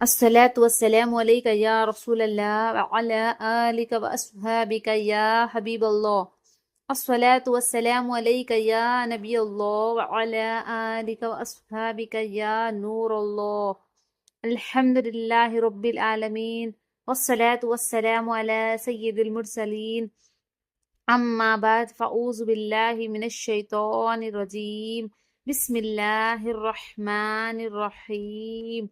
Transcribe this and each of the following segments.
الصلاة والسلام عليك يا رسول الله وعلى آلك وأصحابك يا حبيب الله. الصلاة والسلام عليك يا نبي الله وعلى آلك وأصحابك يا نور الله. الحمد لله رب العالمين والصلاة والسلام على سيد المرسلين. أما بعد فأعوذ بالله من الشيطان الرجيم. بسم الله الرحمن الرحيم.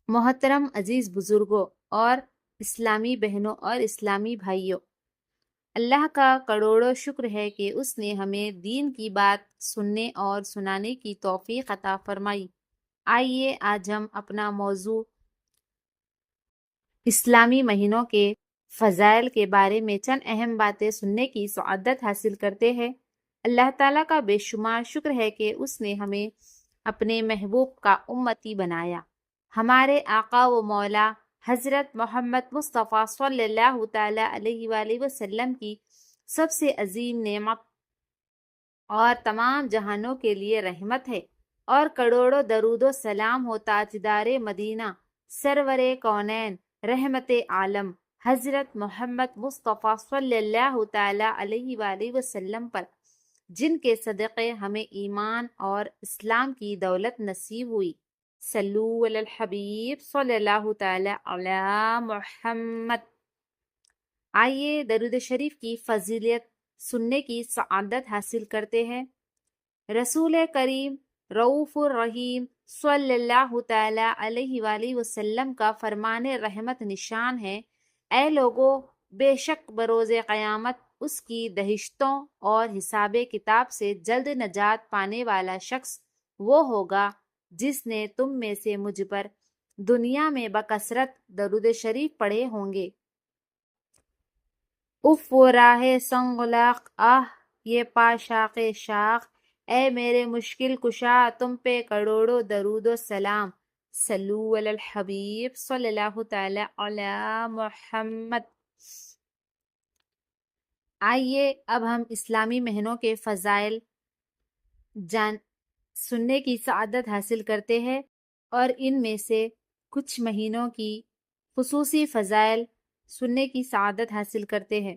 محترم عزیز بزرگوں اور اسلامی بہنوں اور اسلامی بھائیوں، اللہ کا کروڑوں شکر ہے کہ اس نے ہمیں دین کی بات سننے اور سنانے کی توفیق عطا فرمائی۔ آئیے آج ہم اپنا موضوع اسلامی مہینوں کے فضائل کے بارے میں چند اہم باتیں سننے کی سعادت حاصل کرتے ہیں۔ اللہ تعالیٰ کا بے شمار شکر ہے کہ اس نے ہمیں اپنے محبوب کا امتی بنایا۔ ہمارے آقا و مولا حضرت محمد مصطفیٰ صلی اللہ تعالیٰ علیہ وآلہ وسلم کی سب سے عظیم نعمت اور تمام جہانوں کے لیے رحمت ہے، اور کروڑوں درود و سلام ہو تاجدار مدینہ سرور کونین رحمت عالم حضرت محمد مصطفیٰ صلی اللہ تعالیٰ علیہ وآلہ وسلم پر، جن کے صدقے ہمیں ایمان اور اسلام کی دولت نصیب ہوئی۔ صلو علی الحبیب صلی اللہ تعالی علی محمد۔ آئیے درود شریف کی فضیلت سننے کی سعادت حاصل کرتے ہیں۔ رسول کریم رؤوف الرحیم صلی اللہ تعالی علیہ وآلہ وسلم کا فرمان رحمت نشان ہے، اے لوگو، بے شک بروز قیامت اس کی دہشتوں اور حساب کتاب سے جلد نجات پانے والا شخص وہ ہوگا جس نے تم میں سے مجھ پر دنیا میں بکثرت درود شریف پڑھے ہوں گے۔ اف و راہ سنگلاق آہ یہ پاشاق شاخ، اے میرے مشکل کشا تم پہ کروڑوں درود و سلام۔ صلو علی الحبیب صلی اللہ تعالی علی محمد۔ آئیے اب ہم اسلامی مہینوں کے فضائل سننے کی سعادت حاصل کرتے ہیں، اور ان میں سے کچھ مہینوں کی خصوصی فضائل سننے کی سعادت حاصل کرتے ہیں۔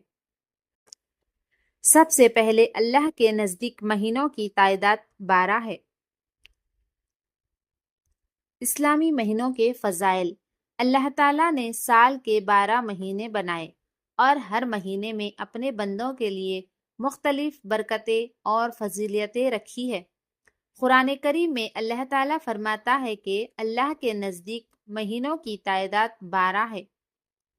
سب سے پہلے اللہ کے نزدیک مہینوں کی تعداد 12 ہے۔ اسلامی مہینوں کے فضائل: اللہ تعالیٰ نے سال کے 12 مہینے بنائے اور ہر مہینے میں اپنے بندوں کے لیے مختلف برکتیں اور فضیلتیں رکھی ہے۔ قرآن کریم میں اللہ تعالیٰ فرماتا ہے کہ اللہ کے نزدیک مہینوں کی تعداد 12 ہے۔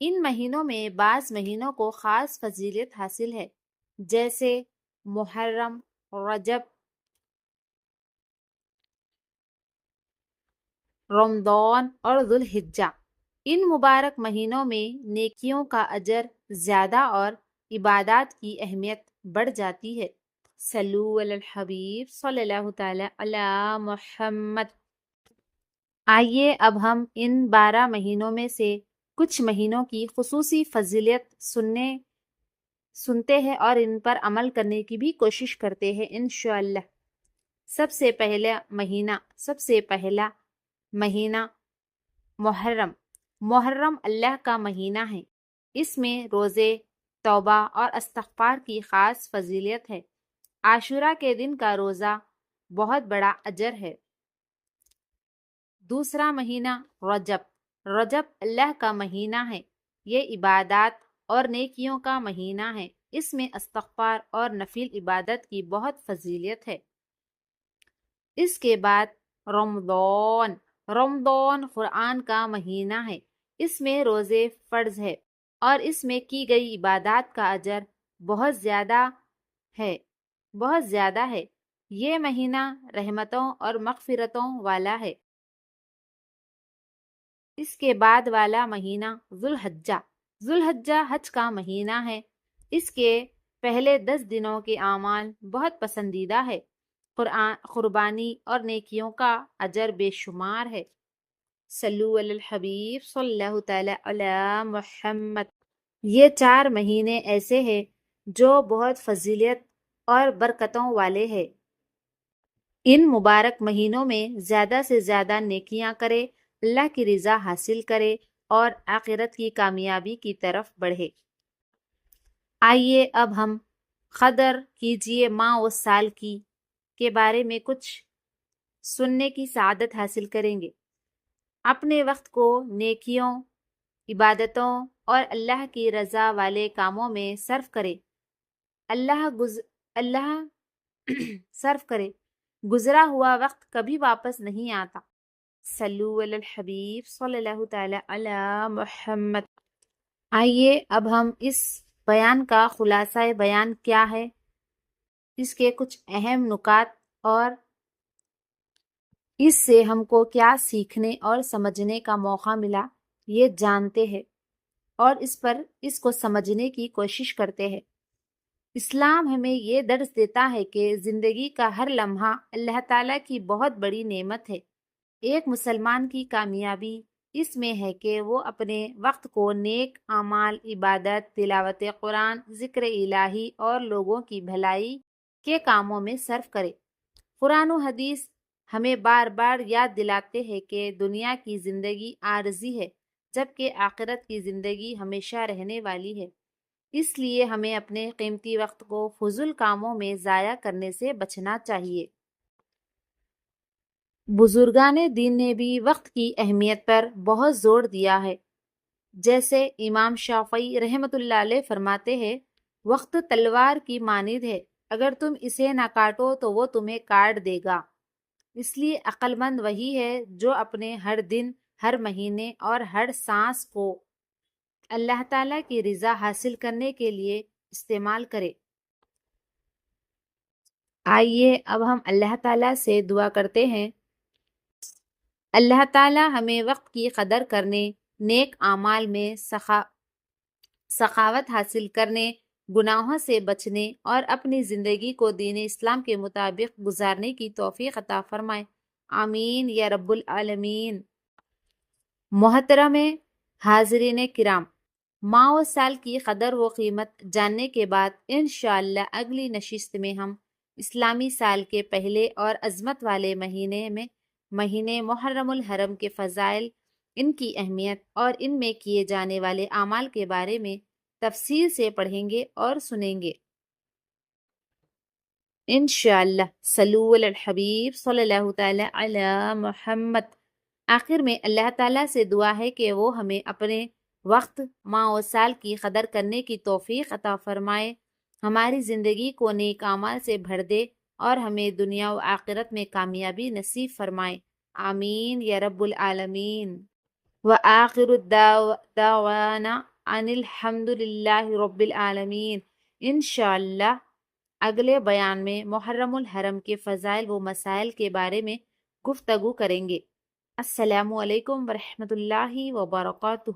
ان مہینوں میں بعض مہینوں کو خاص فضیلت حاصل ہے، جیسے محرم، رجب، رمضان اور ذوالحجہ۔ ان مبارک مہینوں میں نیکیوں کا اجر زیادہ اور عبادات کی اہمیت بڑھ جاتی ہے۔ صلو علی الحبیب صلی اللہ تعالی علی محمد۔ آئیے اب ہم ان 12 مہینوں میں سے کچھ مہینوں کی خصوصی فضیلت سنتے ہیں اور ان پر عمل کرنے کی بھی کوشش کرتے ہیں انشاءاللہ۔ سب سے پہلا مہینہ محرم۔ محرم اللہ کا مہینہ ہے۔ اس میں روزے، توبہ اور استغفار کی خاص فضیلت ہے۔ عاشورہ کے دن کا روزہ بہت بڑا اجر ہے۔ دوسرا مہینہ رجب۔ رجب اللہ کا مہینہ ہے۔ یہ عبادات اور نیکیوں کا مہینہ ہے۔ اس میں استغفار اور نفل عبادت کی بہت فضیلت ہے۔ اس کے بعد رمضان۔ رمضان قرآن کا مہینہ ہے۔ اس میں روزے فرض ہے اور اس میں کی گئی عبادات کا اجر بہت زیادہ ہے۔ یہ مہینہ رحمتوں اور مغفرتوں والا ہے۔ اس کے بعد والا مہینہ ذوالحجہ۔ ذوالحجہ حج کا مہینہ ہے۔ اس کے پہلے 10 دنوں کے اعمال بہت پسندیدہ ہے۔ قربانی اور نیکیوں کا اجر بے شمار ہے۔ صلو علی الحبیب صلی اللہ تعالی علی محمد۔ یہ 4 مہینے ایسے ہیں جو بہت فضیلت اور برکتوں والے ہیں۔ ان مبارک مہینوں میں زیادہ سے زیادہ نیکیاں کرے اللہ کی رضا حاصل کرے اور آخرت کی کامیابی کی طرف بڑھے۔ آئیے اب ہم قدر کیجئے ماہ و سال کی کے بارے میں کچھ سننے کی سعادت حاصل کریں گے۔ اپنے وقت کو نیکیوں، عبادتوں اور اللہ کی رضا والے کاموں میں صرف کرے۔ اللہ صرف کرے، گزرا ہوا وقت کبھی واپس نہیں آتا۔ صلو علی الحبیب صلی اللہ تعالی علی محمد۔ آئیے اب ہم اس بیان کا خلاصہ بیان کیا ہے، اس کے کچھ اہم نکات اور اس سے ہم کو کیا سیکھنے اور سمجھنے کا موقع ملا یہ جانتے ہیں اور اس کو سمجھنے کی کوشش کرتے ہیں۔ اسلام ہمیں یہ درس دیتا ہے کہ زندگی کا ہر لمحہ اللہ تعالیٰ کی بہت بڑی نعمت ہے۔ ایک مسلمان کی کامیابی اس میں ہے کہ وہ اپنے وقت کو نیک اعمال، عبادت، تلاوت قرآن، ذکر الہی اور لوگوں کی بھلائی کے کاموں میں صرف کرے۔ قرآن و حدیث ہمیں بار بار یاد دلاتے ہیں کہ دنیا کی زندگی عارضی ہے جبکہ آخرت کی زندگی ہمیشہ رہنے والی ہے۔ اس لیے ہمیں اپنے قیمتی وقت کو فضول کاموں میں ضائع کرنے سے بچنا چاہیے۔ بزرگان دین نے بھی وقت کی اہمیت پر بہت زور دیا ہے۔ جیسے امام شافعی رحمۃ اللہ علیہ فرماتے ہیں، وقت تلوار کی مانند ہے، اگر تم اسے نہ کاٹو تو وہ تمہیں کاٹ دے گا۔ اس لیے عقل مند وہی ہے جو اپنے ہر دن، ہر مہینے اور ہر سانس کو اللہ تعالیٰ کی رضا حاصل کرنے کے لیے استعمال کرے۔ آئیے اب ہم اللہ تعالیٰ سے دعا کرتے ہیں، اللہ تعالیٰ ہمیں وقت کی قدر کرنے، نیک اعمال میں سخاوت حاصل کرنے، گناہوں سے بچنے اور اپنی زندگی کو دین اسلام کے مطابق گزارنے کی توفیق عطا فرمائے، آمین یا رب العالمین۔ محترم حاضرین کرام، ماہ و سال کی قدر و قیمت جاننے کے بعد انشاءاللہ اگلی نشست میں ہم اسلامی سال کے پہلے اور عظمت والے مہینے محرم الحرم کے فضائل، ان کی اہمیت اور ان میں کیے جانے والے اعمال کے بارے میں تفصیل سے پڑھیں گے اور سنیں گے انشاءاللہ۔ صلو علی الحبیب صلی اللہ تعالی علی محمد۔ آخر میں اللہ تعالیٰ سے دعا ہے کہ وہ ہمیں اپنے وقت، ماہ و سال کی قدر کرنے کی توفیق عطا فرمائے، ہماری زندگی کو نیک اعمال سے بھر دے اور ہمیں دنیا و آخرت میں کامیابی نصیب فرمائے، آمین یا رب العالمین۔ وآخر دعوانا ان الحمد للہ رب العالمین۔ انشاءاللہ اگلے بیان میں محرم الحرم کے فضائل و مسائل کے بارے میں گفتگو کریں گے۔ السلام علیکم ورحمۃ اللہ وبرکاتہ۔